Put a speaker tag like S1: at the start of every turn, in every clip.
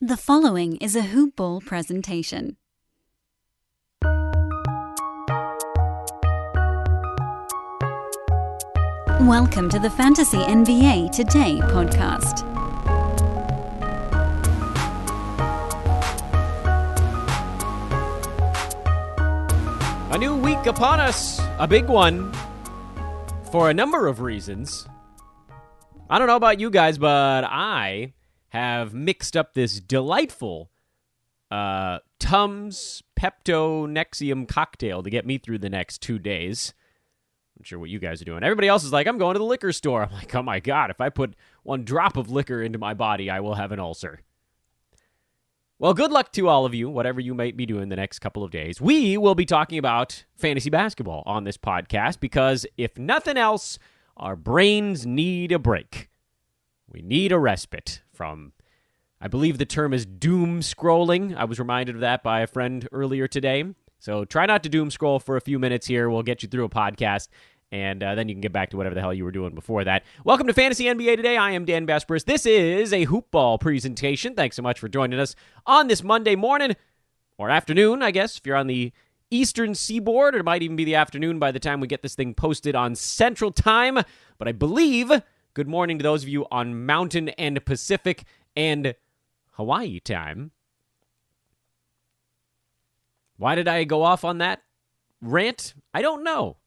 S1: The following is a Hoop Ball presentation. Welcome to the Fantasy NBA Today podcast.
S2: A new week upon us, a big one, for a number of reasons. I don't know about you guys, but I have mixed up this delightful Tums Pepto Nexium cocktail to get me through the next 2 days. I'm not sure what you guys are doing. Everybody else is like, I'm going to the liquor store. I'm like, oh my God, if I put one drop of liquor into my body, I will have an ulcer. Well, good luck to all of you, whatever you might be doing the next couple of days. We will be talking about fantasy basketball on this podcast because, if nothing else, our brains need a break. We need a respite from, I believe the term is doom scrolling. I was reminded of that by a friend earlier today. So try not to doom scroll for a few minutes here. We'll get you through a podcast, and then you can get back to whatever the hell you were doing before that. Welcome to Fantasy NBA Today. I am Dan Besbris. This is a Hoop Ball presentation. Thanks so much for joining us on this Monday morning, or afternoon, I guess, if you're on the Eastern Seaboard, or it might even be the afternoon by the time we get this thing posted on Central Time. But I believe good morning to those of you on Mountain and Pacific and Hawaii time. Why did I go off on that rant? I don't know.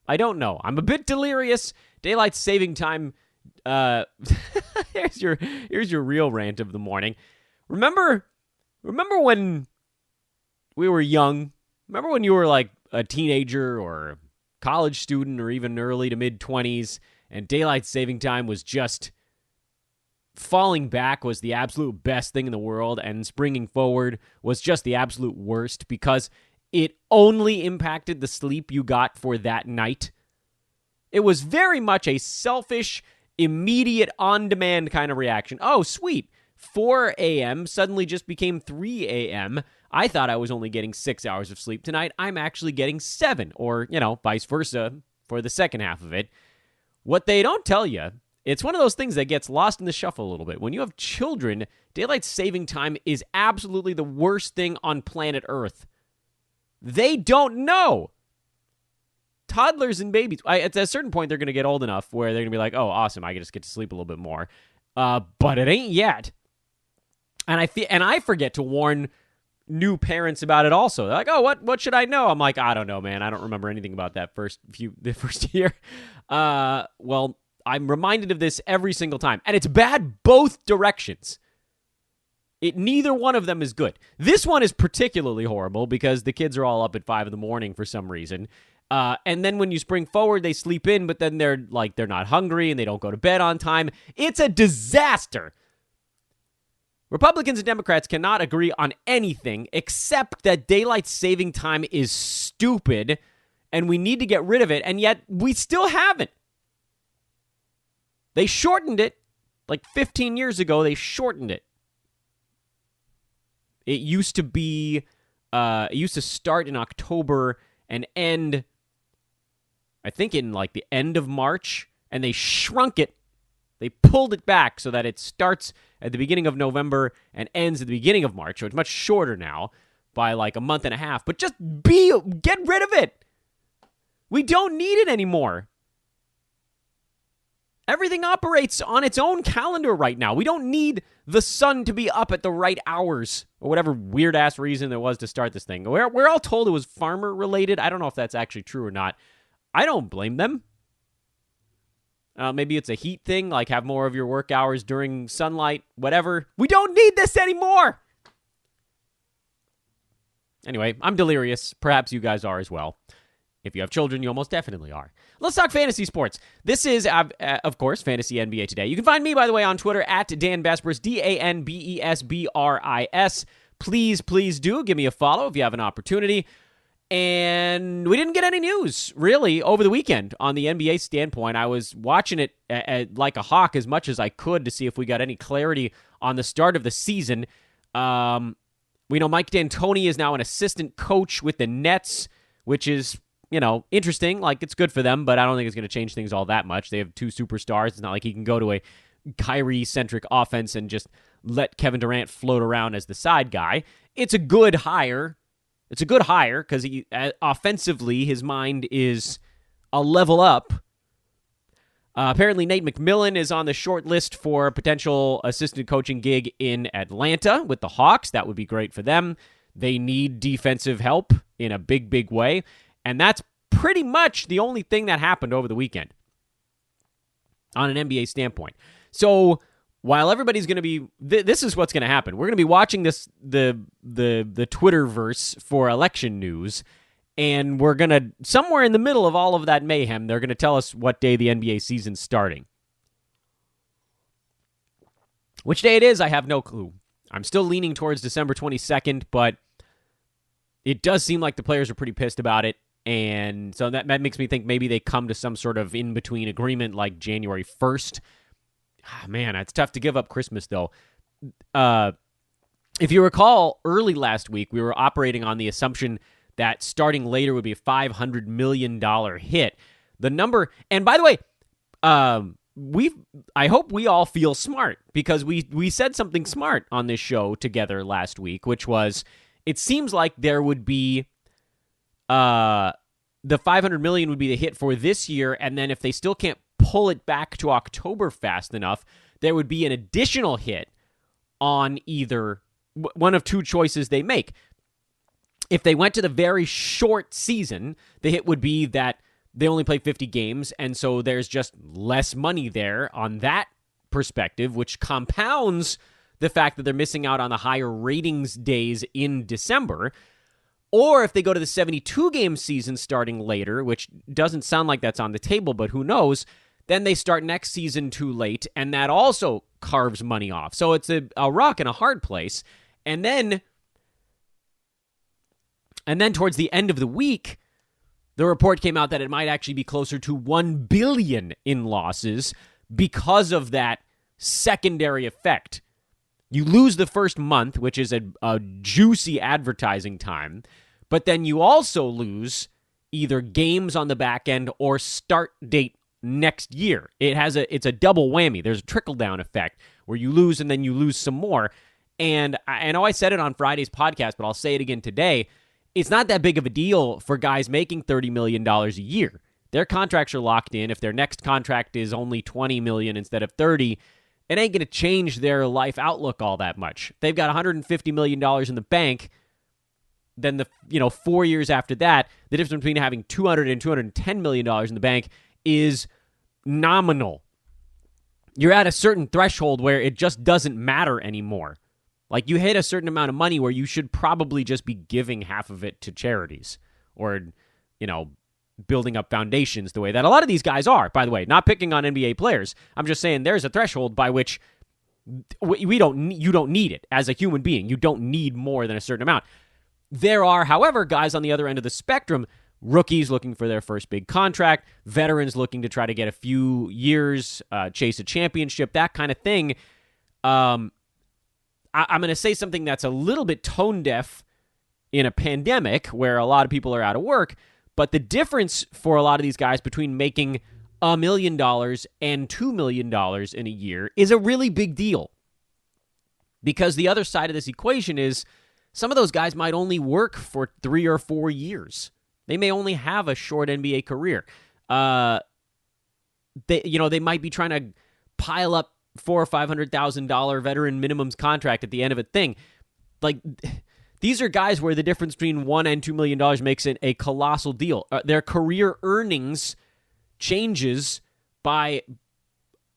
S2: I'm a bit delirious. Daylight saving time. Here's your real rant of the morning. Remember when we were young? Remember when you were like a teenager or college student or even early to mid-20s and daylight saving time was just falling back was the absolute best thing in the world, and springing forward was just the absolute worst because it only impacted the sleep you got for that night? It was very much a selfish, immediate, on-demand kind of reaction. Oh, sweet. 4 a.m. suddenly just became 3 a.m. I thought I was only getting 6 hours of sleep tonight. I'm actually getting 7, or, vice versa for the second half of it. What they don't tell you, it's one of those things that gets lost in the shuffle a little bit. When you have children, daylight saving time is absolutely the worst thing on planet Earth. They don't know. Toddlers and babies, at a certain point, they're going to get old enough where they're going to be like, oh, awesome, I just get to sleep a little bit more. But it ain't yet. And I forget to warn new parents about it also. They're like, oh, what should I know? I'm like, I don't know, man. I don't remember anything about that the first year. Well, I'm reminded of this every single time. And it's bad both directions. Neither one of them is good. This one is particularly horrible because the kids are all up at 5 a.m. for some reason. And then when you spring forward, they sleep in, but then they're not hungry and they don't go to bed on time. It's a disaster. Republicans and Democrats cannot agree on anything except that daylight saving time is stupid and we need to get rid of it, and yet we still haven't. They shortened it. Like 15 years ago, they shortened it. It used to start in October and end, I think, in like the end of March, and they shrunk it. They pulled it back so that it starts at the beginning of November and ends at the beginning of March. So it's much shorter now by like a month and a half. But just get rid of it. We don't need it anymore. Everything operates on its own calendar right now. We don't need the sun to be up at the right hours or whatever weird-ass reason there was to start this thing. We're all told it was farmer-related. I don't know if that's actually true or not. I don't blame them. Maybe it's a heat thing, like have more of your work hours during sunlight, whatever. We don't need this anymore! Anyway, I'm delirious. Perhaps you guys are as well. If you have children, you almost definitely are. Let's talk fantasy sports. This is, of course, Fantasy NBA Today. You can find me, by the way, on Twitter at Dan Besbris, DanBesbris. Please do give me a follow if you have an opportunity. And we didn't get any news, really, over the weekend on the NBA standpoint. I was watching it like a hawk as much as I could to see if we got any clarity on the start of the season. We know Mike D'Antoni is now an assistant coach with the Nets, which is interesting. Like, it's good for them, but I don't think it's going to change things all that much. They have 2 superstars. It's not like he can go to a Kyrie-centric offense and just let Kevin Durant float around as the side guy. It's a good hire. It's a good hire because offensively, his mind is a level up. Apparently, Nate McMillan is on the short list for a potential assistant coaching gig in Atlanta with the Hawks. That would be great for them. They need defensive help in a big, big way. And that's pretty much the only thing that happened over the weekend on an NBA standpoint. So while everybody's going to be, this is what's going to happen. We're going to be watching this the Twitterverse for election news, and we're going to, somewhere in the middle of all of that mayhem, they're going to tell us what day the NBA season's starting. Which day it is, I have no clue. I'm still leaning towards December 22nd, but it does seem like the players are pretty pissed about it, and so that makes me think maybe they come to some sort of in-between agreement like January 1st. Man, it's tough to give up Christmas, though. If you recall, early last week, we were operating on the assumption that starting later would be a $500 million hit. The number, and by the way, I hope we all feel smart, because we said something smart on this show together last week, which was, it seems like there would be the $500 million would be the hit for this year, and then if they still can't pull it back to October fast enough, there would be an additional hit on either one of two choices they make. If they went to the very short season, the hit would be that they only play 50 games, and so there's just less money there on that perspective, which compounds the fact that they're missing out on the higher ratings days in December. Or if they go to the 72-game season starting later, which doesn't sound like that's on the table, but who knows, then they start next season too late, and that also carves money off. So it's a rock and a hard place. And then towards the end of the week, the report came out that it might actually be closer to $1 billion in losses because of that secondary effect. You lose the first month, which is a juicy advertising time, but then you also lose either games on the back end or start date next year. It's a double whammy. There's a trickle-down effect where you lose and then you lose some more. And I know I said it on Friday's podcast, but I'll say it again today. It's not that big of a deal for guys making $30 million a year. Their contracts are locked in. If their next contract is only $20 million instead of $30, it ain't going to change their life outlook all that much. They've got $150 million in the bank. Then 4 years after that, the difference between having $200 and $210 million in the bank is nominal. You're at a certain threshold where it just doesn't matter anymore. Like, you hit a certain amount of money where you should probably just be giving half of it to charities or, building up foundations the way that a lot of these guys are, by the way. Not picking on NBA players. I'm just saying there's a threshold by which you don't need it as a human being. You don't need more than a certain amount. There are, however, guys on the other end of the spectrum, rookies looking for their first big contract, veterans looking to try to get a few years, chase a championship, that kind of thing. I'm going to say something that's a little bit tone deaf in a pandemic where a lot of people are out of work, but the difference for a lot of these guys between making $1 million and $2 million in a year is a really big deal. Because the other side of this equation is some of those guys might only work for 3 or 4 years. They may only have a short NBA career. They might be trying to pile up $400,000 or $500,000 veteran minimums contract at the end of a thing. Like, these are guys where the difference between $1 and $2 million makes it a colossal deal. Their career earnings changes by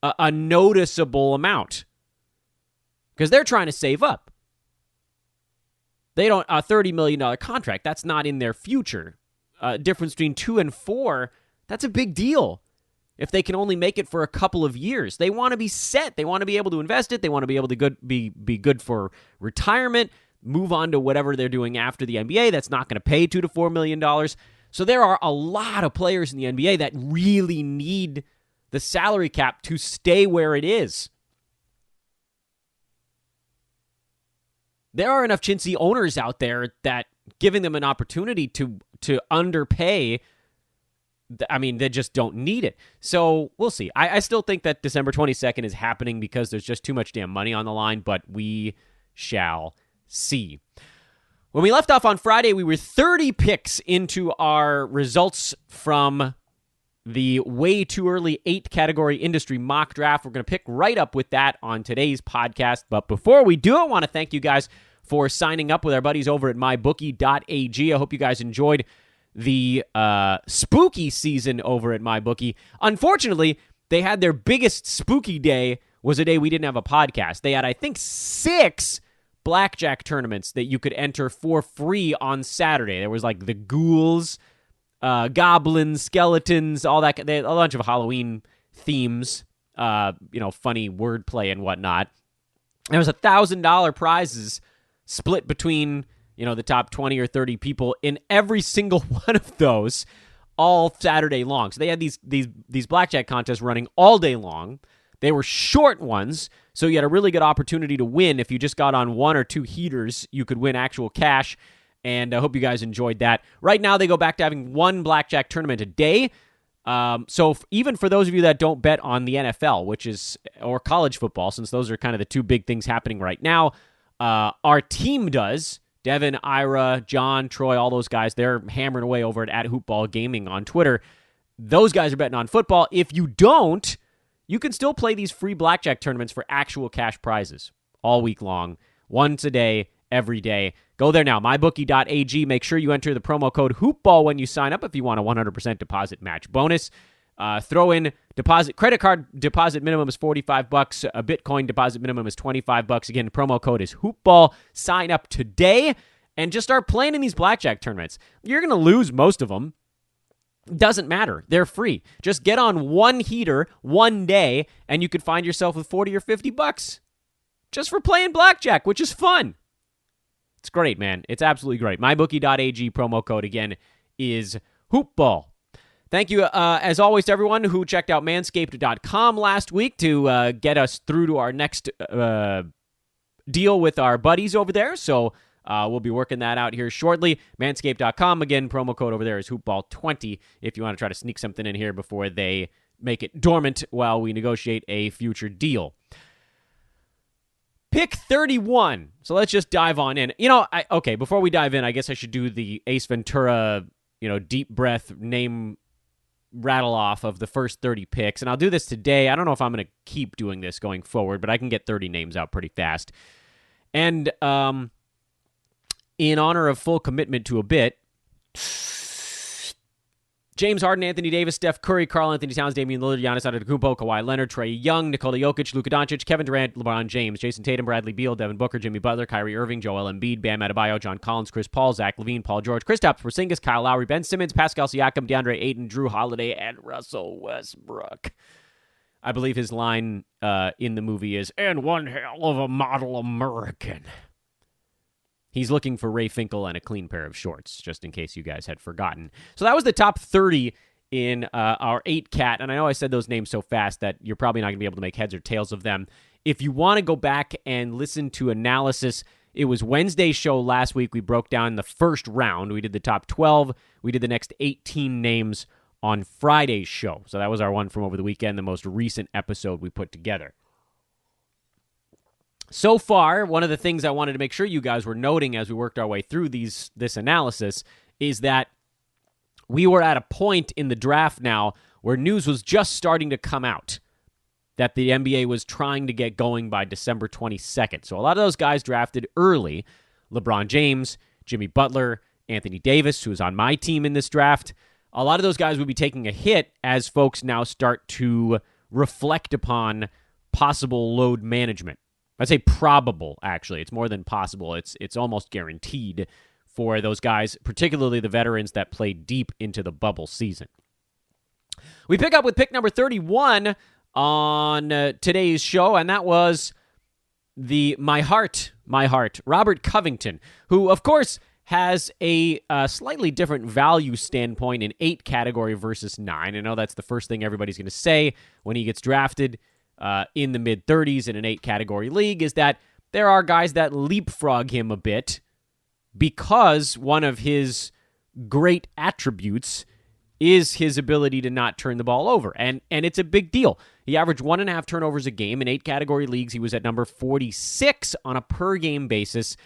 S2: a noticeable amount because they're trying to save up. They don't a $30 million contract. That's not in their future. Difference between 2 and 4. That's a big deal. If they can only make it for a couple of years, they want to be set. They want to be able to invest it. They want to be able to be good for retirement, move on to whatever they're doing after the NBA. That's not going to pay $2 to $4 million. So there are a lot of players in the NBA that really need the salary cap to stay where it is. There are enough chintzy owners out there that giving them an opportunity to underpay they just don't need it. So we'll see. I still think that December 22nd is happening because there's just too much damn money on the line, but we shall see. When we left off on Friday, we were 30 picks into our results from the way too early 8-category industry mock draft. We're going to pick right up with that on today's podcast. But before we do, I want to thank you guys for signing up with our buddies over at mybookie.ag. I hope you guys enjoyed the spooky season over at MyBookie. Unfortunately, they had their biggest spooky day was a day we didn't have a podcast. They had, I think, 6 blackjack tournaments that you could enter for free on Saturday. There was like the ghouls, goblins, skeletons, all that. They had a bunch of Halloween themes, funny wordplay and whatnot. There was $1,000 prizes split between the top 20 or 30 people in every single one of those all Saturday long. So they had these blackjack contests running all day long. They were short ones, so you had a really good opportunity to win. If you just got on 1 or 2 heaters, you could win actual cash, and I hope you guys enjoyed that. Right now, they go back to having 1 blackjack tournament a day. So even for those of you that don't bet on the NFL, or college football, since those are kind of the 2 big things happening right now, our team does. Devin, Ira, John, Troy, all those guys, they're hammering away over at Hoopball Gaming on Twitter. Those guys are betting on football. If you don't, you can still play these free blackjack tournaments for actual cash prizes all week long, once a day, every day. Go there now, mybookie.ag. Make sure you enter the promo code HOOPBALL when you sign up if you want a 100% deposit match bonus. Throw in credit card deposit minimum is $45. A Bitcoin deposit minimum is $25. Again, the promo code is HOOPBALL. Sign up today and just start playing in these blackjack tournaments. You're going to lose most of them. Doesn't matter. They're free. Just get on 1 heater one day and you could find yourself with $40 or $50 just for playing blackjack, which is fun. It's great, man. It's absolutely great. MyBookie.ag promo code again is HOOPBALL. Thank you, as always, to everyone who checked out Manscaped.com last week to get us through to our next deal with our buddies over there. So we'll be working that out here shortly. Manscaped.com, again, promo code over there is HoopBall20 if you want to try to sneak something in here before they make it dormant while we negotiate a future deal. Pick 31. So let's just dive on in. Before we dive in, I guess I should do the Ace Ventura, deep breath name rattle off of the first 30 picks, and I'll do this today. I don't know if I'm going to keep doing this going forward, but I can get 30 names out pretty fast. And in honor of full commitment to a bit, James Harden, Anthony Davis, Steph Curry, Karl-Anthony Towns, Damian Lillard, Giannis Antetokounmpo, Kawhi Leonard, Trae Young, Nikola Jokic, Luka Doncic, Kevin Durant, LeBron James, Jason Tatum, Bradley Beal, Devin Booker, Jimmy Butler, Kyrie Irving, Joel Embiid, Bam Adebayo, John Collins, Chris Paul, Zach LaVine, Paul George, Kristaps Porzingis, Kyle Lowry, Ben Simmons, Pascal Siakam, DeAndre Ayton, Drew Holiday, and Russell Westbrook. I believe his line in the movie is, "And one hell of a model American." He's looking for Ray Finkel and a clean pair of shorts, just in case you guys had forgotten. So that was the top 30 in our 8-cat, and I know I said those names so fast that you're probably not going to be able to make heads or tails of them. If you want to go back and listen to analysis, it was Wednesday's show last week. We broke down the first round. We did the top 12. We did the next 18 names on Friday's show. So that was our one from over the weekend, the most recent episode we put together. So far, one of the things I wanted to make sure you guys were noting as we worked our way through this analysis is that we were at a point in the draft now where news was just starting to come out that the NBA was trying to get going by December 22nd. So a lot of those guys drafted early. LeBron James, Jimmy Butler, Anthony Davis, who's on my team in this draft. A lot of those guys would be taking a hit as folks now start to reflect upon possible load management. I'd say probable, actually. It's more than possible. It's almost guaranteed for those guys, particularly the veterans that played deep into the bubble season. We pick up with pick number 31 on today's show, and that was my heart, Robert Covington, who, of course, has a slightly different value standpoint in 8 category versus 9. I know that's the first thing everybody's going to say when he gets drafted in the mid-30s in an 8 category league, is that there are guys that leapfrog him a bit because one of his great attributes is his ability to not turn the ball over. And it's a big deal. He averaged 1.5 turnovers a game. In 8 category leagues, he was at number 46 on a per-game basis.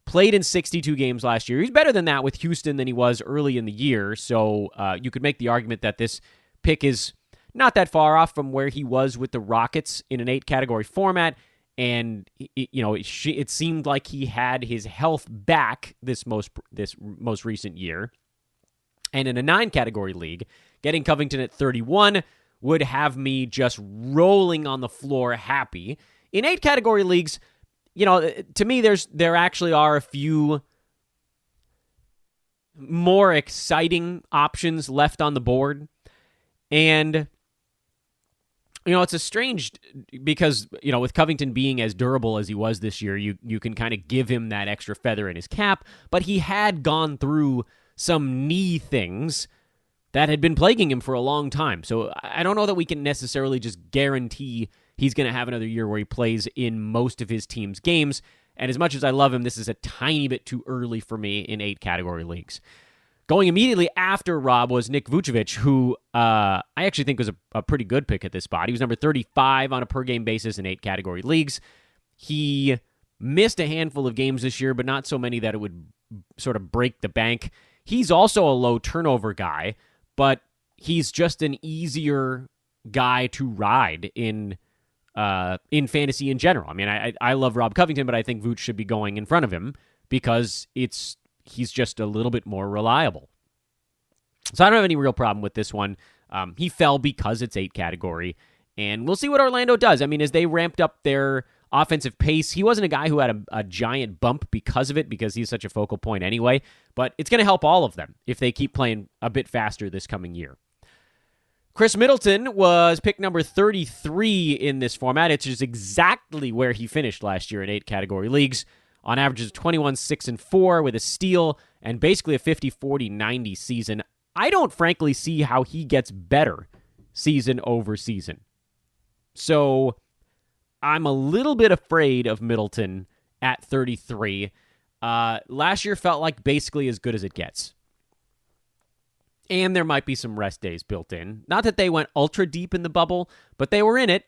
S2: Played in 62 games last year. He's better than that with Houston than he was early in the year. So you could make the argument that this pick is not that far off from where he was with the Rockets in an 8 category format. And it seemed like he had his health back this most recent year. And in a 9 category league, getting Covington at 31 would have me just rolling on the floor happy. In 8 category leagues, to me, there actually are a few more exciting options left on the board. And, it's a strange, because, with Covington being as durable as he was this year, you can kind of give him that extra feather in his cap, but he had gone through some knee things that had been plaguing him for a long time. So I don't know that we can necessarily just guarantee he's going to have another year where he plays in most of his team's games. And as much as I love him, this is a tiny bit too early for me in 8 category leagues. Going immediately after Rob was Nick Vuchevich, who I actually think was a pretty good pick at this spot. He was number 35 on a per-game basis in 8 category leagues. He missed a handful of games this year, but not so many that it would sort of break the bank. He's also a low turnover guy, but he's just an easier guy to ride in fantasy in general. I mean, I love Rob Covington, but I think Vooch should be going in front of him because he's just a little bit more reliable. So I don't have any real problem with this one. He fell because it's 8 category, and we'll see what Orlando does. I mean, as they ramped up their offensive pace, he wasn't a guy who had a giant bump because of it, because he's such a focal point anyway, but it's going to help all of them if they keep playing a bit faster this coming year. Chris Middleton was pick number 33 in this format. It's just exactly where he finished last year in 8 category leagues, on averages of 21, 6, and 4 with a steal and basically a 50, 40, 90 season. I don't frankly see how he gets better season over season. So I'm a little bit afraid of Middleton at 33. Last year felt like basically as good as it gets. And there might be some rest days built in. Not that they went ultra deep in the bubble, but they were in it.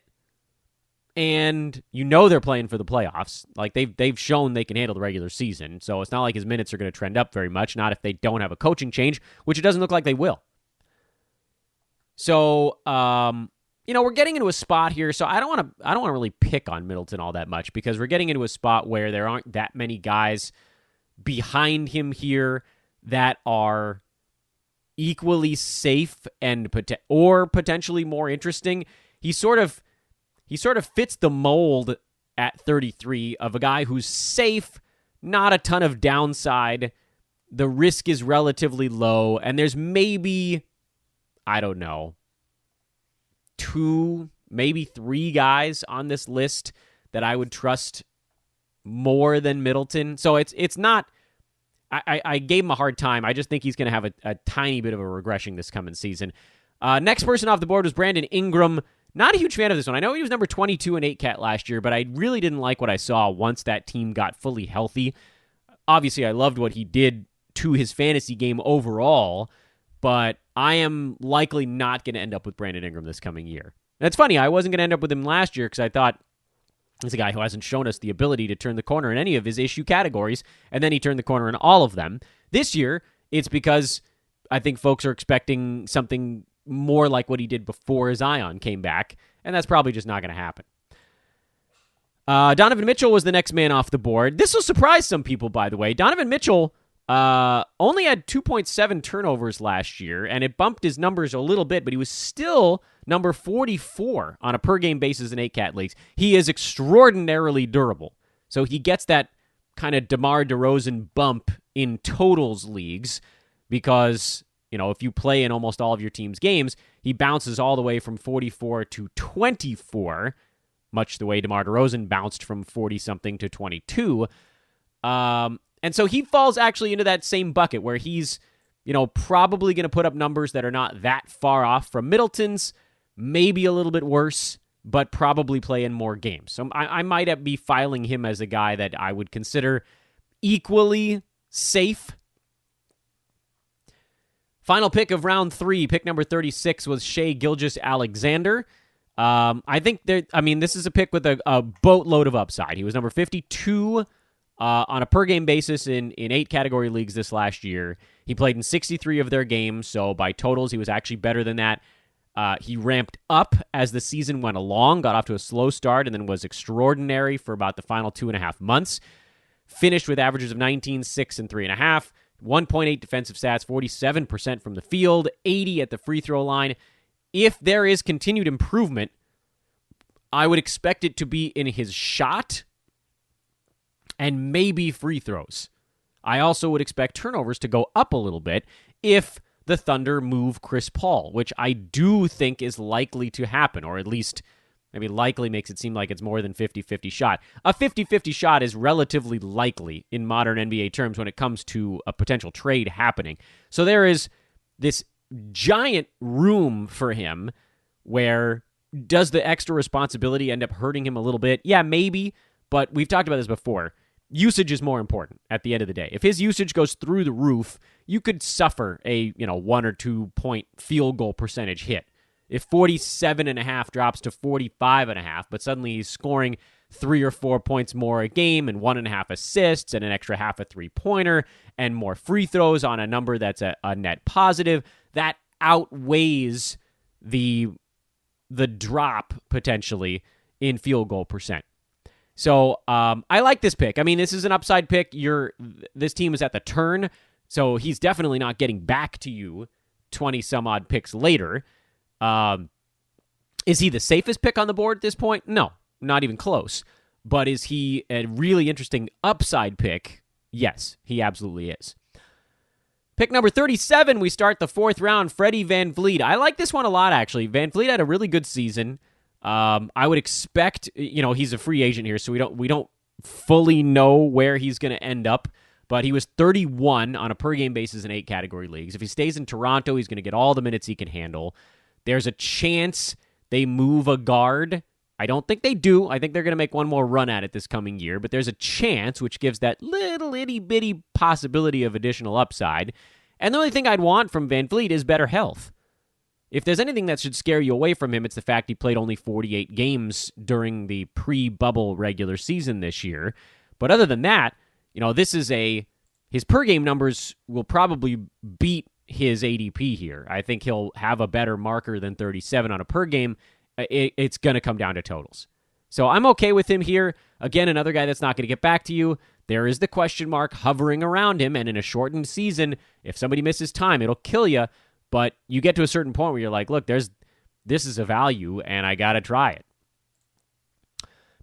S2: And they're playing for the playoffs. Like they've shown they can handle the regular season. So it's not like his minutes are going to trend up very much. Not if they don't have a coaching change, which it doesn't look like they will. So, we're getting into a spot here. So I don't want to really pick on Middleton all that much, because we're getting into a spot where there aren't that many guys behind him here that are equally safe and potentially more interesting. He sort of fits the mold at 33 of a guy who's safe, not a ton of downside. The risk is relatively low, and there's maybe, I don't know, 2, maybe 3 guys on this list that I would trust more than Middleton. So it's not, I gave him a hard time. I just think he's going to have a tiny bit of a regression this coming season. Next person off the board was Brandon Ingram. Not a huge fan of this one. I know he was number 22 in 8-cat last year, but I really didn't like what I saw once that team got fully healthy. Obviously, I loved what he did to his fantasy game overall, but I am likely not going to end up with Brandon Ingram this coming year. And it's funny, I wasn't going to end up with him last year because I thought he's a guy who hasn't shown us the ability to turn the corner in any of his issue categories, and then he turned the corner in all of them. This year, it's because I think folks are expecting something more like what he did before Zion came back, and that's probably just not going to happen. Donovan Mitchell was the next man off the board. This will surprise some people, by the way. Donovan Mitchell only had 2.7 turnovers last year, and it bumped his numbers a little bit, but he was still number 44 on a per-game basis in 8-cat leagues. He is extraordinarily durable, so he gets that kind of DeMar DeRozan bump in totals leagues because, if you play in almost all of your team's games, he bounces all the way from 44 to 24, much the way DeMar DeRozan bounced from 40-something to 22. And so he falls actually into that same bucket where he's, probably going to put up numbers that are not that far off from Middleton's, maybe a little bit worse, but probably play in more games. So I might be filing him as a guy that I would consider equally safe. Final pick of round 3, pick number 36 was Shea Gilgeous-Alexander. I think this is a pick with a boatload of upside. He was number 52 on a per-game basis in 8 category leagues this last year. He played in 63 of their games, so by totals, he was actually better than that. He ramped up as the season went along, got off to a slow start, and then was extraordinary for about the final 2.5 months. Finished with averages of 19, 6, and 3.5. 1.8 defensive stats, 47% from the field, 80 at the free throw line. If there is continued improvement, I would expect it to be in his shot and maybe free throws. I also would expect turnovers to go up a little bit if the Thunder move Chris Paul, which I do think is likely to happen, or at least maybe likely makes it seem like it's more than 50-50 shot. A 50-50 shot is relatively likely in modern NBA terms when it comes to a potential trade happening. So there is this giant room for him where does the extra responsibility end up hurting him a little bit? Yeah, maybe, but we've talked about this before. Usage is more important at the end of the day. If his usage goes through the roof, you could suffer a 1 or 2 point field goal percentage hit. If 47.5 drops to 45.5, but suddenly he's scoring 3 or 4 points more a game and 1.5 assists and an extra half a three-pointer and more free throws on a number that's a net positive, that outweighs the drop potentially in field goal percent. So I like this pick. I mean, this is an upside pick. This team is at the turn, so he's definitely not getting back to you 20-some-odd picks later. Is he the safest pick on the board at this point? No, not even close. But is he a really interesting upside pick? Yes, he absolutely is. Pick number 37, we start the 4th round, Freddie Van Vlied. I like this one a lot, actually. Van Vlied had a really good season. I would expect, he's a free agent here, so we don't fully know where he's going to end up. But he was 31 on a per-game basis in 8 category leagues. If he stays in Toronto, he's going to get all the minutes he can handle. There's a chance they move a guard. I don't think they do. I think they're going to make one more run at it this coming year. But there's a chance, which gives that little itty-bitty possibility of additional upside. And the only thing I'd want from Van Vliet is better health. If there's anything that should scare you away from him, it's the fact he played only 48 games during the pre-bubble regular season this year. But other than that, his per-game numbers will probably beat his ADP here. I think he'll have a better marker than 37 on a per-game. It's going to come down to totals. So I'm okay with him here. Again, another guy that's not going to get back to you. There is the question mark hovering around him, and in a shortened season, if somebody misses time, it'll kill you. But you get to a certain point where you're like, look, this is a value, and I got to try it.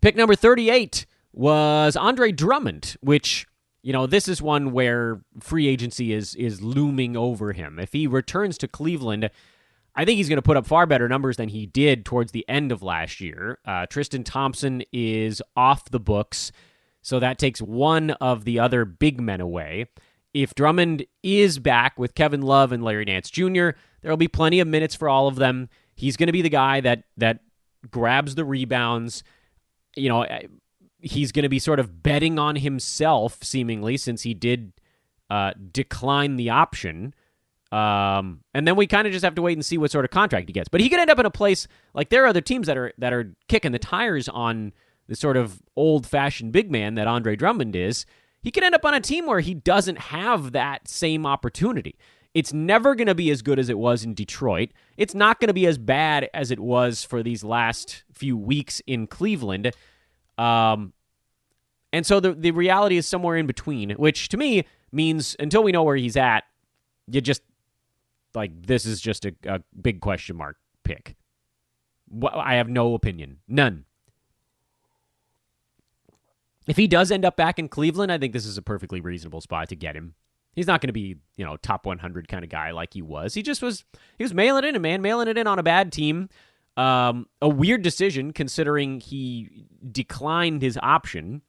S2: Pick number 38 was Andre Drummond, which, this is one where free agency is looming over him. If he returns to Cleveland, I think he's going to put up far better numbers than he did towards the end of last year. Tristan Thompson is off the books, so that takes one of the other big men away. If Drummond is back with Kevin Love and Larry Nance Jr., there will be plenty of minutes for all of them. He's going to be the guy that grabs the rebounds. He's going to be sort of betting on himself, seemingly, since he did decline the option. And then we kind of just have to wait and see what sort of contract he gets. But he could end up in a place like there are other teams that are kicking the tires on the sort of old-fashioned big man that Andre Drummond is. He could end up on a team where he doesn't have that same opportunity. It's never going to be as good as it was in Detroit. It's not going to be as bad as it was for these last few weeks in Cleveland. And so the reality is somewhere in between, which to me means until we know where he's at, you just, this is just a big question mark pick. I have no opinion. None. If he does end up back in Cleveland, I think this is a perfectly reasonable spot to get him. He's not going to be, top 100 kind of guy like he was. He was mailing it in on a bad team. A weird decision considering he declined his option.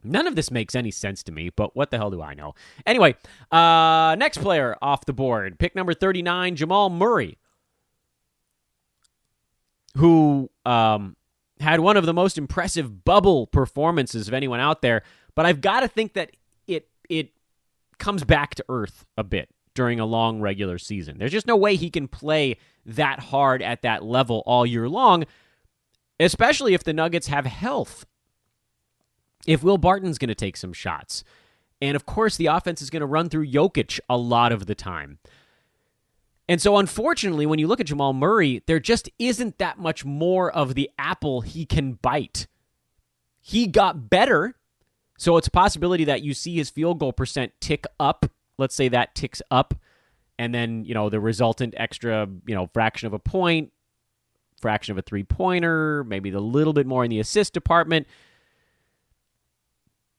S2: None of this makes any sense to me, but what the hell do I know? Anyway, next player off the board. Pick number 39, Jamal Murray, who had one of the most impressive bubble performances of anyone out there, but I've got to think that it comes back to earth a bit during a long regular season. There's just no way he can play that hard at that level all year long, especially if the Nuggets have health. If Will Barton's going to take some shots. And, of course, the offense is going to run through Jokic a lot of the time. And so, unfortunately, when you look at Jamal Murray, there just isn't that much more of the apple he can bite. He got better, so it's a possibility that you see his field goal percent tick up. Let's say that ticks up, and then, the resultant extra, fraction of a point, fraction of a three-pointer, maybe a little bit more in the assist department.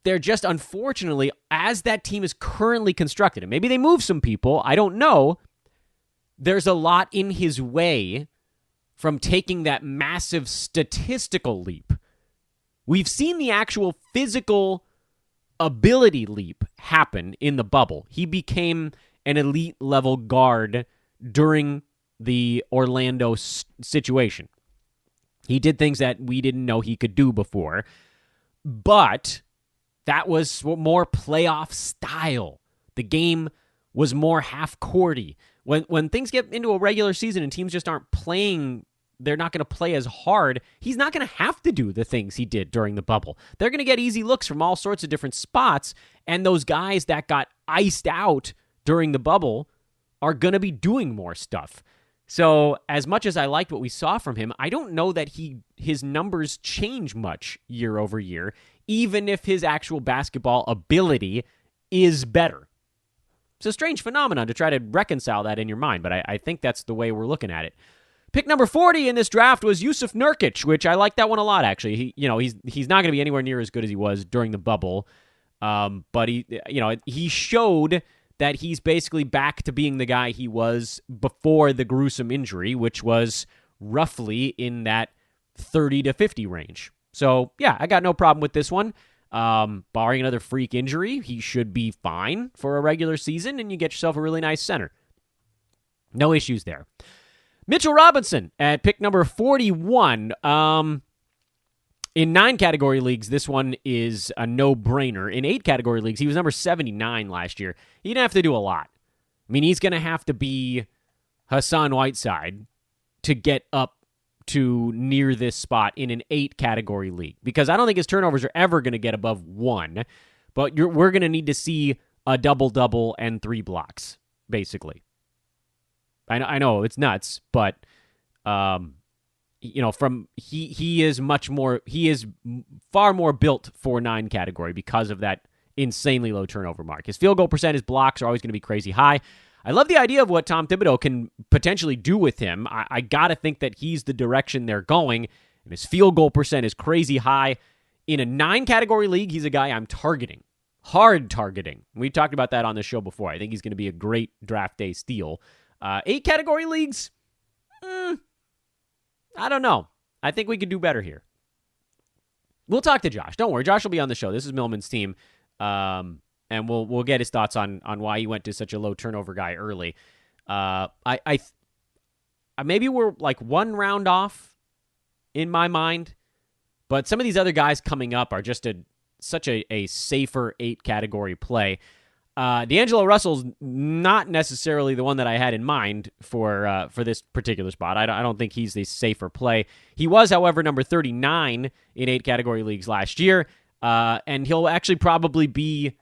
S2: They're just, unfortunately, as that team is currently constructed, and maybe they move some people, I don't know, there's a lot in his way from taking that massive statistical leap. We've seen the actual physical ability leap happen in the bubble. He became an elite-level guard during the Orlando situation. He did things that we didn't know he could do before, but that was more playoff style. The game was more half-courty. When things get into a regular season and teams just aren't playing, they're not going to play as hard, he's not going to have to do the things he did during the bubble. They're going to get easy looks from all sorts of different spots, and those guys that got iced out during the bubble are going to be doing more stuff. So as much as I liked what we saw from him, I don't know that his numbers change much year over year, even if his actual basketball ability is better. It's a strange phenomenon to try to reconcile that in your mind, but I think that's the way we're looking at it. Pick number 40 in this draft was Yusuf Nurkic, which I like that one a lot, actually. He's not going to be anywhere near as good as he was during the bubble, but he showed that he's basically back to being the guy he was before the gruesome injury, which was roughly in that 30 to 50 range. So, yeah, I got no problem with this one. Barring another freak injury, he should be fine for a regular season, and you get yourself a really nice center. No issues there. Mitchell Robinson at pick number 41. In 9 category leagues, this one is a no-brainer. In 8 category leagues, he was number 79 last year. He didn't have to do a lot. I mean, he's going to have to be Hassan Whiteside to get up to near this spot in an 8 category league, because I don't think his turnovers are ever going to get above 1, but we're going to need to see a double-double and 3 blocks, basically. I know it's nuts, but he is far more built for 9 category because of that insanely low turnover mark. His field goal percent, his blocks are always going to be crazy high. I love the idea of what Tom Thibodeau can potentially do with him. I got to think that he's the direction they're going, and his field goal percent is crazy high. In a 9 category league, he's a guy I'm targeting. Hard targeting. We talked about that on the show before. I think he's going to be a great draft day steal. 8 category leagues? I don't know. I think we could do better here. We'll talk to Josh. Don't worry. Josh will be on the show. This is Millman's team. And we'll get his thoughts on why he went to such a low turnover guy early. I maybe we're like 1 round off in my mind, but some of these other guys coming up are just such a safer 8 category play. D'Angelo Russell's not necessarily the one that I had in mind for this particular spot. I don't think he's the safer play. He was, however, number 39 in 8 category leagues last year, and he'll actually probably be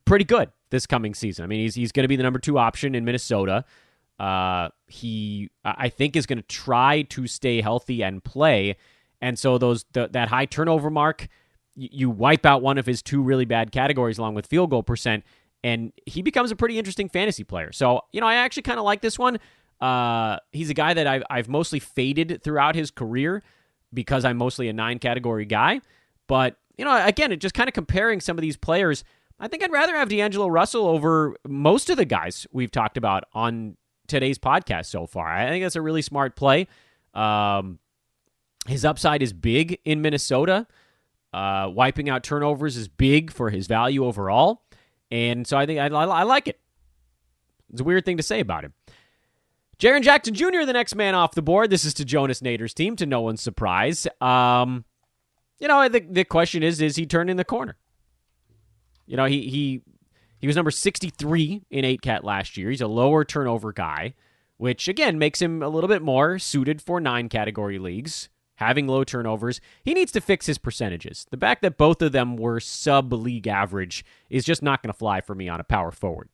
S2: pretty good this coming season. I mean, he's going to be the number 2 option in Minnesota. He, I think, is going to try to stay healthy and play, and so that high turnover mark, you wipe out one of his 2 really bad categories along with field goal percent, and he becomes a pretty interesting fantasy player. So, I actually kind of like this one. He's a guy that I've mostly faded throughout his career because I'm mostly a 9 category guy. But, again, just kind of comparing some of these players, I think I'd rather have D'Angelo Russell over most of the guys we've talked about on today's podcast so far. I think that's a really smart play. His upside is big in Minnesota. Wiping out turnovers is big for his value overall. And so I think I like it. It's a weird thing to say about him. Jaren Jackson Jr., the next man off the board. This is to Jonas Nader's team, to no one's surprise. The question is he turning the corner? He He was number 63 in 8-cat last year. He's a lower turnover guy, which, again, makes him a little bit more suited for 9-category leagues, having low turnovers. He needs to fix his percentages. The fact that both of them were sub-league average is just not going to fly for me on a power forward.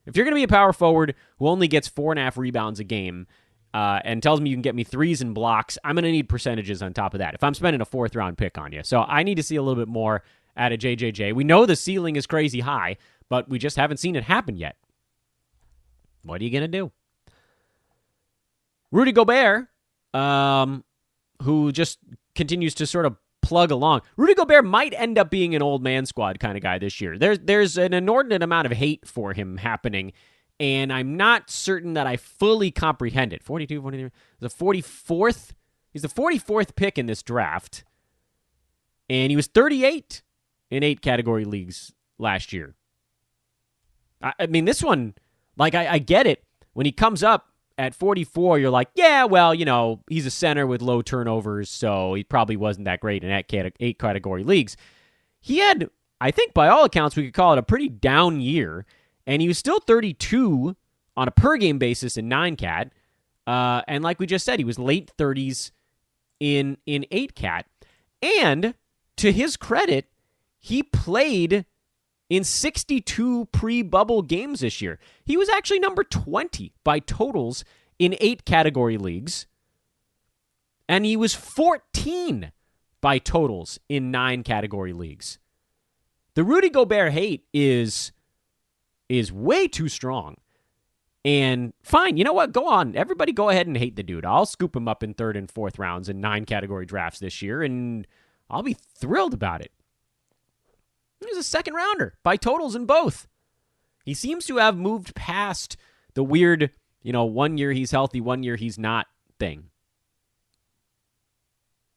S2: If you're going to be a power forward who only gets 4.5 rebounds a game and tells me you can get me threes and blocks, I'm going to need percentages on top of that if I'm spending a 4th-round pick on you. So I need to see a little bit more out of JJJ. We know the ceiling is crazy high, but we just haven't seen it happen yet. What are you going to do? Rudy Gobert, who just continues to sort of plug along. Rudy Gobert might end up being an old man squad kind of guy this year. There's an inordinate amount of hate for him happening, and I'm not certain that I fully comprehend it. 42, 43, the 44th. He's the 44th pick in this draft, and he was 38 in 8-category leagues last year. I mean, this one, like, I get it. When he comes up at 44, you're like, yeah, well, he's a center with low turnovers, so he probably wasn't that great in 8-category leagues. He had, I think by all accounts, we could call it a pretty down year, and he was still 32 on a per-game basis in 9-cat, and like we just said, he was late 30s in 8-cat. And to his credit, he played in 62 pre-bubble games this year. He was actually number 20 by totals in 8-category leagues, and he was 14 by totals in 9-category leagues. The Rudy Gobert hate is way too strong. And fine, you know what? Go on. Everybody go ahead and hate the dude. I'll scoop him up in 3rd and 4th rounds in 9-category drafts this year, and I'll be thrilled about it. He's a 2nd rounder by totals in both. He seems to have moved past the weird, 1 year he's healthy, 1 year he's not thing.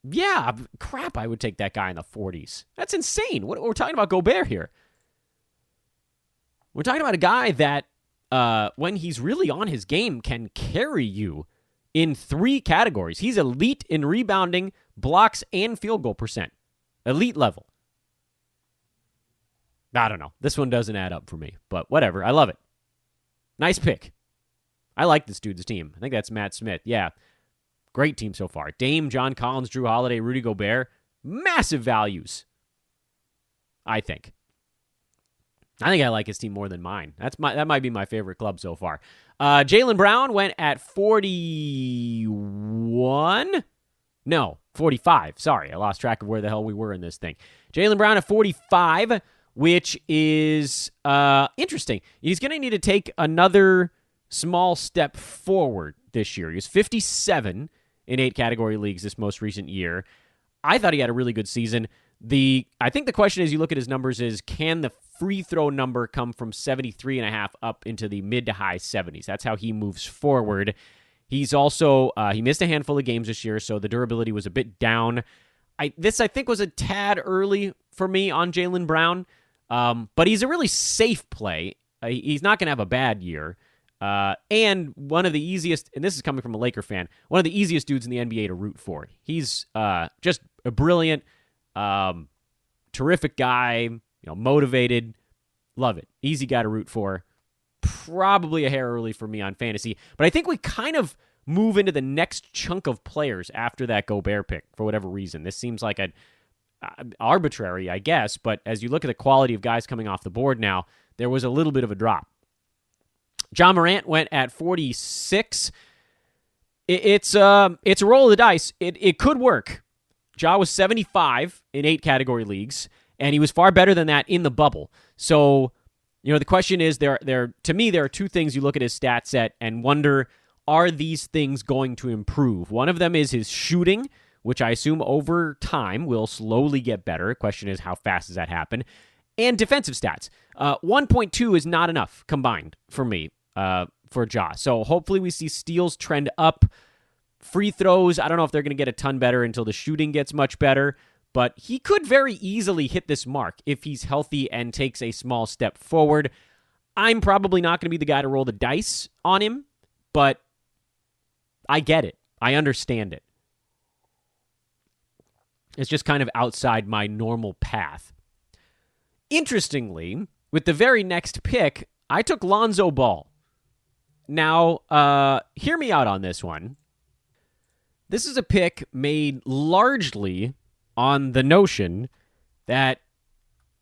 S2: Yeah, crap, I would take that guy in the 40s. That's insane. We're talking about Gobert here. We're talking about a guy that, when he's really on his game, can carry you in 3 categories. He's elite in rebounding, blocks, and field goal percent. Elite level. I don't know. This one doesn't add up for me, but whatever. I love it. Nice pick. I like this dude's team. I think that's Matt Smith. Yeah. Great team so far. Dame, John Collins, Drew Holiday, Rudy Gobert. Massive values, I think. I think I like his team more than mine. That might be my favorite club so far. Jaylen Brown went at 41. No, 45. Sorry, I lost track of where the hell we were in this thing. Jaylen Brown at 45, which is interesting. He's going to need to take another small step forward this year. He was 57 in 8-category leagues this most recent year. I thought he had a really good season. I think the question as you look at his numbers is, can the free throw number come from 73.5 up into the mid to high 70s? That's how he moves forward. He's also, he missed a handful of games this year, so the durability was a bit down. This, I think, was a tad early for me on Jaylen Brown, but he's a really safe play. He's not going to have a bad year. And one of the easiest, and this is coming from a Laker fan, one of the easiest dudes in the NBA to root for. He's just a brilliant, terrific guy, motivated. Love it. Easy guy to root for. Probably a hair early for me on fantasy, but I think we kind of move into the next chunk of players after that Gobert pick for whatever reason. This seems like arbitrary, I guess, but as you look at the quality of guys coming off the board now, there was a little bit of a drop. John Morant went at 46. It's a roll of the dice. It could work. Ja was 75 in 8-category leagues, and he was far better than that in the bubble. So, the question is, to me, there are 2 things you look at his stat set and wonder, are these things going to improve? One of them is his shooting, which I assume over time will slowly get better. The question is, how fast does that happen? And defensive stats. 1.2 is not enough combined for me, for Ja. So hopefully we see steals trend up. Free throws, I don't know if they're going to get a ton better until the shooting gets much better, but he could very easily hit this mark if he's healthy and takes a small step forward. I'm probably not going to be the guy to roll the dice on him, but I get it. I understand it. It's just kind of outside my normal path. Interestingly, with the very next pick, I took Lonzo Ball. Now, hear me out on this one. This is a pick made largely on the notion that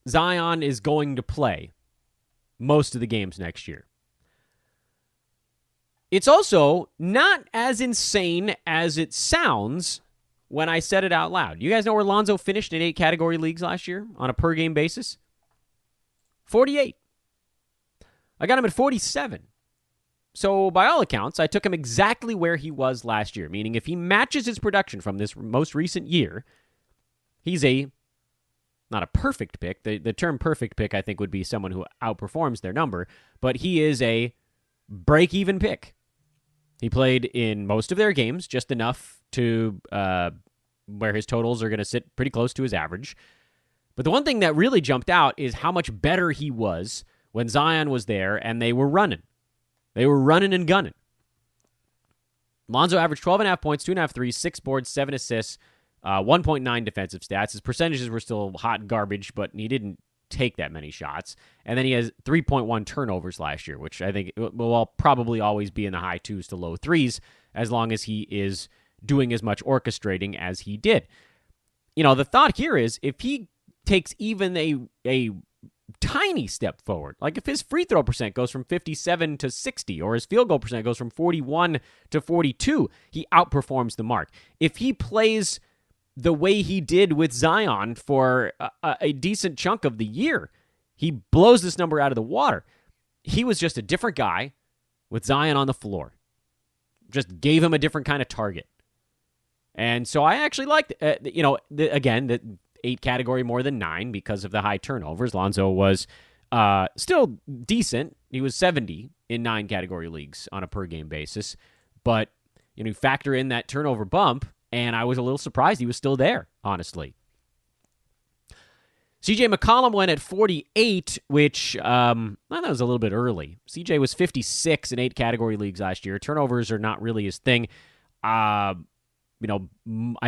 S2: Zion is going to play most of the games next year. It's also not as insane as it sounds when I said it out loud. You guys know where Lonzo finished in 8 category leagues last year on a per-game basis? 48. I got him at 47. So by all accounts, I took him exactly where he was last year, meaning if he matches his production from this most recent year, he's not a perfect pick. The term perfect pick, I think, would be someone who outperforms their number, but he is a break-even pick. He played in most of their games, just enough to where his totals are going to sit pretty close to his average. But the one thing that really jumped out is how much better he was when Zion was there and they were running. They were running and gunning. Lonzo averaged 12.5 points, 2.5 threes, 6 boards, 7 assists, 1.9 defensive stats. His percentages were still hot garbage, but he didn't take that many shots. And then he has 3.1 turnovers last year, which I think will probably always be in the high 2s to low 3s as long as he is doing as much orchestrating as he did. You know, the thought here is if he takes even a tiny step forward, like if his free throw percent goes from 57 to 60 or his field goal percent goes from 41 to 42, he outperforms the mark. If he plays the way he did with Zion for a decent chunk of the year, he blows this number out of the water. He was just a different guy with Zion on the floor. Just gave him a different kind of target. And so I actually liked, again, the 8 category more than 9 because of the high turnovers. Lonzo was still decent. He was 70 in 9 category leagues on a per-game basis. But, you factor in that turnover bump, and I was a little surprised he was still there, honestly. CJ McCollum went at 48, which I thought was a little bit early. CJ was 56 in 8 category leagues last year. Turnovers are not really his thing. I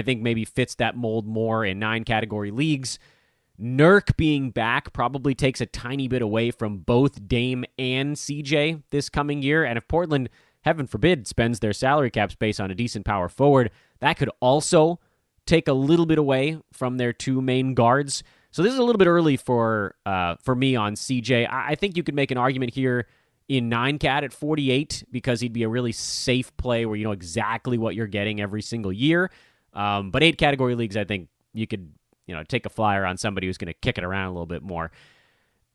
S2: think maybe fits that mold more in 9 category leagues. Nurk being back probably takes a tiny bit away from both Dame and CJ this coming year. And if Portland, heaven forbid, spends their salary cap space on a decent power forward, that could also take a little bit away from their 2 main guards. So this is a little bit early for me on CJ. I think you could make an argument here in 9 cat at 48 because he'd be a really safe play where you know exactly what you're getting every single year. But 8 category leagues, I think you could take a flyer on somebody who's going to kick it around a little bit more.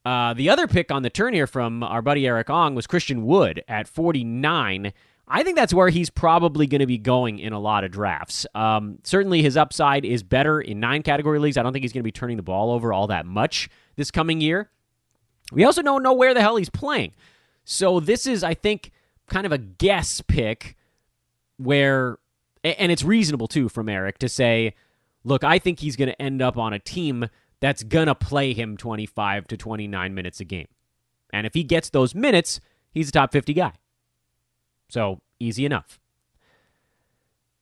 S2: The other pick on the turn here from our buddy Eric Ong was Christian Wood at 49. I think that's where he's probably going to be going in a lot of drafts. Certainly his upside is better in 9 category leagues. I don't think he's going to be turning the ball over all that much this coming year. We also don't know where the hell he's playing. So this is, I think, kind of a guess pick where, and it's reasonable too from Eric to say, look, I think he's going to end up on a team that's going to play him 25 to 29 minutes a game. And if he gets those minutes, he's a top 50 guy. So, easy enough.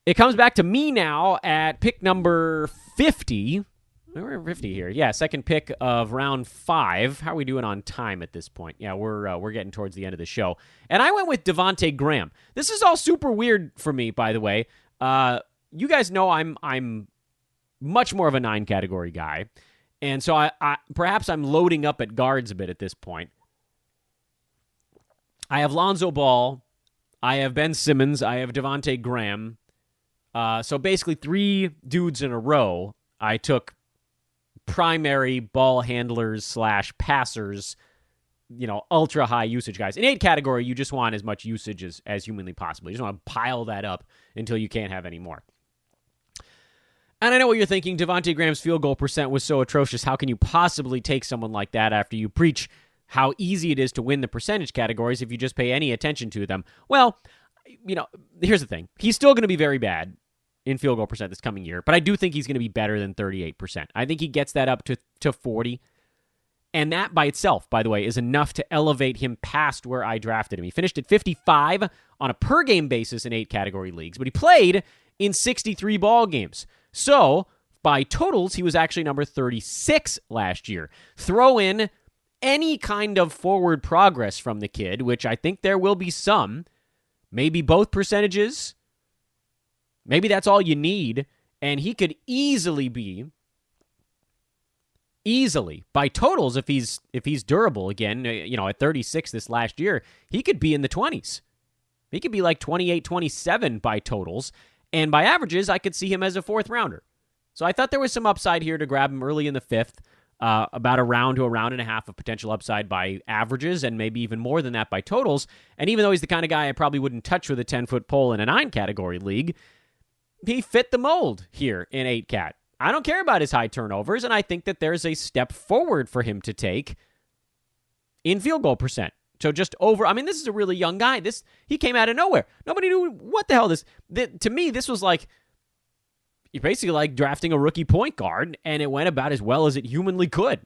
S2: It comes back to me now at pick number 50. We're at 50 here. Yeah, second pick of round 5. How are we doing on time at this point? Yeah, we're getting towards the end of the show. And I went with Devontae Graham. This is all super weird for me, by the way. You guys know I'm much more of a 9 category guy. And so I perhaps I'm loading up at guards a bit at this point. I have Lonzo Ball. I have Ben Simmons. I have Devontae Graham. So basically 3 dudes in a row. I took primary ball handlers / passers, ultra high usage guys. In 8 category, you just want as much usage as humanly possible. You just want to pile that up until you can't have any more. And I know what you're thinking. Devontae Graham's field goal percent was so atrocious. How can you possibly take someone like that after you preach how easy it is to win the percentage categories if you just pay any attention to them? Well, here's the thing. He's still going to be very bad in field goal percent this coming year, but I do think he's going to be better than 38%. I think he gets that up to 40. And that by itself, by the way, is enough to elevate him past where I drafted him. He finished at 55 on a per-game basis in 8 category leagues, but he played in 63 ball games. So, by totals, he was actually number 36 last year. Throw in any kind of forward progress from the kid, which I think there will be some, maybe both percentages, maybe that's all you need, and he could easily by totals, if he's durable again, at 36 this last year, he could be in the 20s. He could be like 28, 27 by totals, and by averages, I could see him as a fourth rounder. So I thought there was some upside here to grab him early in the fifth, about a round to a round and a half of potential upside by averages, and maybe even more than that by totals. And even though he's the kind of guy I probably wouldn't touch with a 10-foot pole in a 9-category league, he fit the mold here in 8-cat. I don't care about his high turnovers, and I think that there's a step forward for him to take in field goal percent. So just over, this is a really young guy. He came out of nowhere. Nobody knew what the hell to me, this was like, you're basically like drafting a rookie point guard, and it went about as well as it humanly could.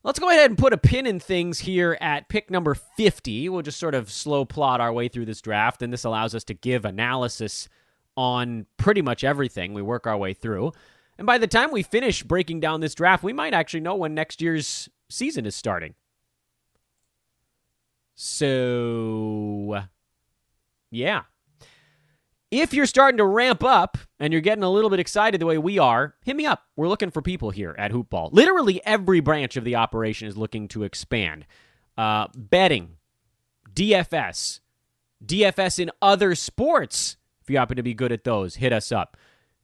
S2: Let's go ahead and put a pin in things here at pick number 50. We'll just sort of slow plot our way through this draft, and this allows us to give analysis on pretty much everything we work our way through. And by the time we finish breaking down this draft, we might actually know when next year's season is starting. So, yeah. If you're starting to ramp up and you're getting a little bit excited the way we are, hit me up. We're looking for people here at Hoopball. Literally every branch of the operation is looking to expand. Betting, DFS in other sports. If you happen to be good at those, hit us up.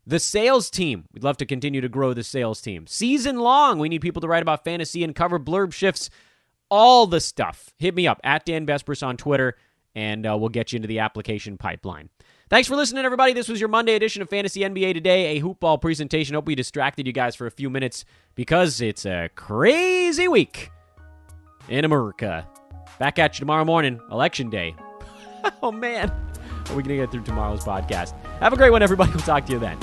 S2: The sales team. We'd love to continue to grow the sales team. Season long, we need people to write about fantasy and cover blurb shifts. All the stuff. Hit me up at Dan Vespers on Twitter, and we'll get you into the application pipeline. Thanks for listening, everybody. This was your Monday edition of Fantasy NBA Today, a hoopball presentation. Hope we distracted you guys for a few minutes because it's a crazy week in America. Back at you tomorrow morning, Election Day. Oh, man. Are we going to get through tomorrow's podcast? Have a great one, everybody. We'll talk to you then.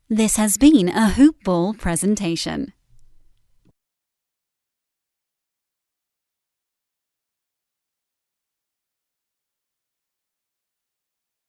S1: This has been a Hoopball presentation.